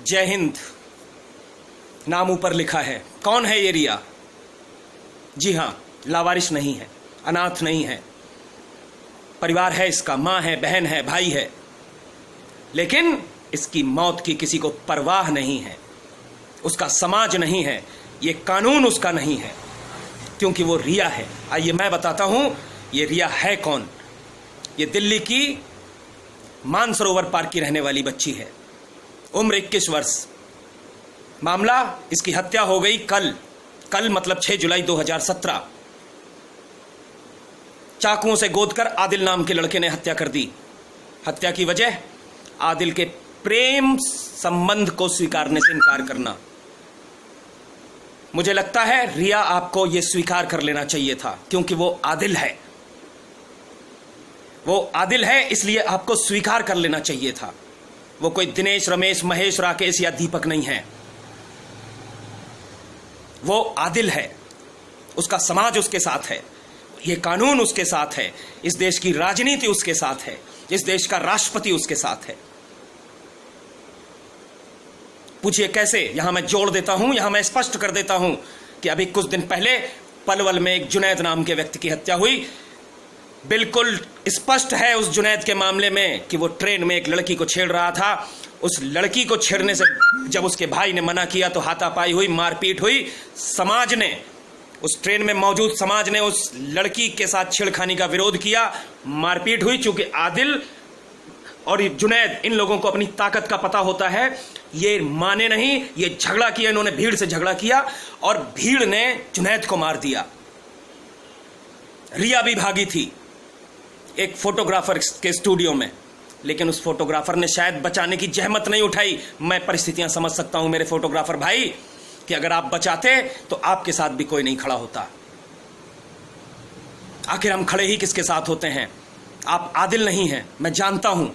जय हिंद नाम ऊपर लिखा है। कौन है ये रिया? जी हां, लावारिस नहीं है, अनाथ नहीं है, परिवार है इसका, मां है, बहन है, भाई है, लेकिन इसकी मौत की किसी को परवाह नहीं है। उसका समाज नहीं है, ये कानून उसका नहीं है, क्योंकि वो रिया है। आइए मैं बताता हूं ये रिया है कौन। ये दिल्ली की मानसरोवर पार्क की रहने वाली बच्ची है, उम्र 21 वर्ष। मामला, इसकी हत्या हो गई कल मतलब 6 जुलाई 2017। चाकुओं से गोदकर आदिल नाम के लड़के ने हत्या कर दी। हत्या की वजह आदिल के प्रेम संबंध को स्वीकारने से इनकार करना। मुझे लगता है रिया आपको यह स्वीकार कर लेना चाहिए था, क्योंकि वो आदिल है। वो आदिल है, इसलिए आपको स्वीकार कर लेना चाहिए था। वो कोई दिनेश, रमेश, महेश, राकेश या दीपक नहीं है। वो आदिल है, उसका समाज उसके साथ है, ये कानून उसके साथ है, इस देश की राजनीति उसके साथ है, इस देश का राष्ट्रपति उसके साथ है। पूछिए कैसे? यहां मैं जोड़ देता हूं, यहां मैं स्पष्ट कर देता हूं कि अभी कुछ दिन पहले पलवल में एक जुनैद नाम के व्यक्ति की हत्या हुई। बिल्कुल स्पष्ट है उस जुनैद के मामले में कि वो ट्रेन में एक लड़की को छेड़ रहा था। उस लड़की को छेड़ने से जब उसके भाई ने मना किया तो हाथापाई हुई, मारपीट हुई। समाज ने, उस ट्रेन में मौजूद समाज ने उस लड़की के साथ छेड़खानी का विरोध किया, मारपीट हुई। चूंकि आदिल और जुनैद, इन लोगों को अपनी ताकत का पता होता है, ये माने नहीं, ये झगड़ा किया, इन्होंने भीड़ से झगड़ा किया और भीड़ ने जुनैद को मार दिया। रिया भी भागी थी एक फोटोग्राफर के स्टूडियो में, लेकिन उस फोटोग्राफर ने शायद बचाने की जहमत नहीं उठाई। मैं परिस्थितियां समझ सकता हूं मेरे फोटोग्राफर भाई, कि अगर आप बचाते तो आपके साथ भी कोई नहीं खड़ा होता। आखिर हम खड़े ही किसके साथ होते हैं? आप आदिल नहीं हैं, मैं जानता हूं।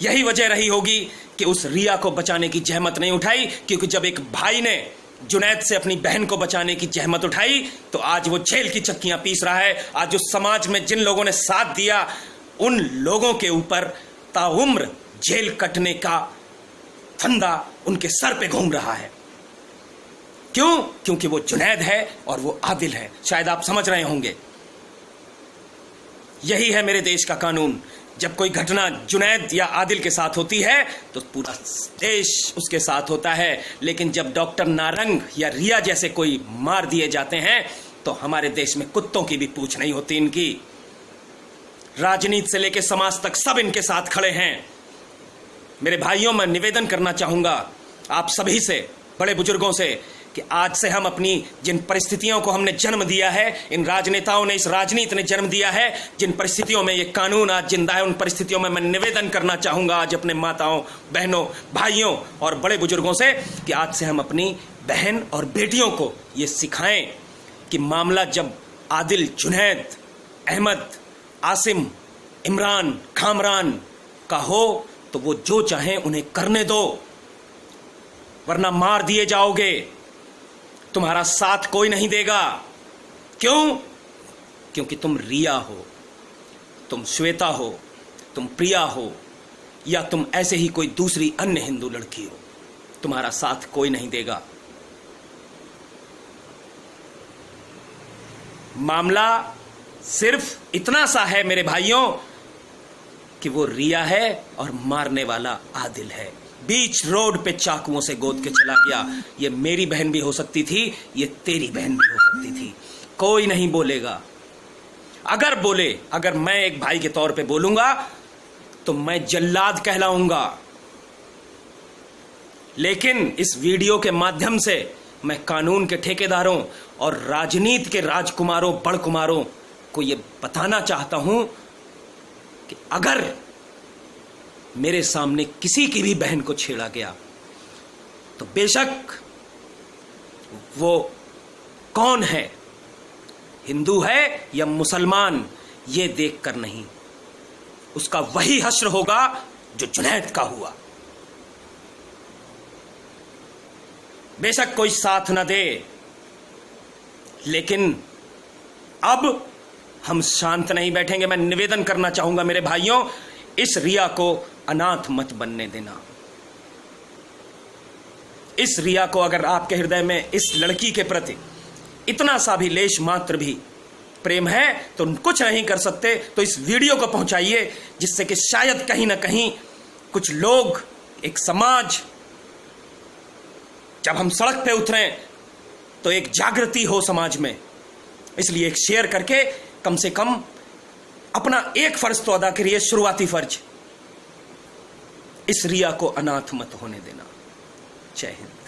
यही वजह रही होगी कि उस रिया को बचाने की जहमत नहीं उठाई, क्योंकि जब एक भाई ने जुनैद से अपनी बहन को बचाने की जहमत उठाई तो आज वो जेल की चक्कियां पीस रहा है। आज उस समाज में जिन लोगों ने साथ दिया, उन लोगों के ऊपर ताउम्र जेल कटने का फंदा उनके सर पे घूम रहा है। क्यों? क्योंकि वो जुनैद है और वो आदिल है। शायद आप समझ रहे होंगे। यही है मेरे देश का कानून। जब कोई घटना जुनैद या आदिल के साथ होती है तो पूरा देश उसके साथ होता है, लेकिन जब डॉक्टर नारंग या रिया जैसे कोई मार दिए जाते हैं तो हमारे देश में कुत्तों की भी पूछ नहीं होती इनकी। राजनीति से लेकर समाज तक सब इनके साथ खड़े हैं। मेरे भाइयों, मैं निवेदन करना चाहूंगा आप सभी से, बड़े बुजुर्गों से, कि आज से हम अपनी जिन परिस्थितियों को हमने जन्म दिया है, इन राजनेताओं ने, इस राजनीति ने जन्म दिया है, जिन परिस्थितियों में ये कानून आज जिंदा है, उन परिस्थितियों में मैं निवेदन करना चाहूंगा आज अपने माताओं, बहनों, भाइयों और बड़े बुजुर्गों से कि आज से हम अपनी बहन और बेटियों को ये सिखाएं कि मामला जब आदिल, जुनैद, अहमद, आसिम, इमरान, खामरान का हो तो वो जो चाहें उन्हें करने दो, वरना मार दिए जाओगे। तुम्हारा साथ कोई नहीं देगा। क्यों? क्योंकि तुम रिया हो, तुम श्वेता हो, तुम प्रिया हो, या तुम ऐसे ही कोई दूसरी अन्य हिंदू लड़की हो। तुम्हारा साथ कोई नहीं देगा। मामला सिर्फ इतना सा है मेरे भाइयों कि वो रिया है और मारने वाला आदिल है। बीच रोड पे चाकुओं से गोद के चला गया। ये मेरी बहन भी हो सकती थी, ये तेरी बहन भी हो सकती थी। कोई नहीं बोलेगा। अगर मैं एक भाई के तौर पे बोलूंगा तो मैं जल्लाद कहलाऊंगा। लेकिन इस वीडियो के माध्यम से मैं कानून के ठेकेदारों और राजनीति के राजकुमारों, बड़कुमारों को यह बताना चाहता हूं कि अगर मेरे सामने किसी की भी बहन को छेड़ा गया तो बेशक वो कौन है, हिंदू है या मुसलमान, ये देखकर नहीं, उसका वही हश्र होगा जो जुनैद का हुआ। बेशक कोई साथ न दे, लेकिन अब हम शांत नहीं बैठेंगे। मैं निवेदन करना चाहूंगा मेरे भाइयों, इस रिया को अनाथ मत बनने देना। इस रिया को अगर आपके हृदय में इस लड़की के प्रति इतना सा भी लेश मात्र भी प्रेम है तो कुछ नहीं कर सकते तो इस वीडियो को पहुंचाइए, जिससे कि शायद कहीं ना कहीं कुछ लोग, एक समाज, जब हम सड़क पे उतरें तो एक जागृति हो समाज में। इसलिए एक शेयर करके कम से कम अपना एक फर्ज तो अदा करिए, शुरुआती फर्ज, इस रिया को अनाथ मत होने देना। जय हिंद।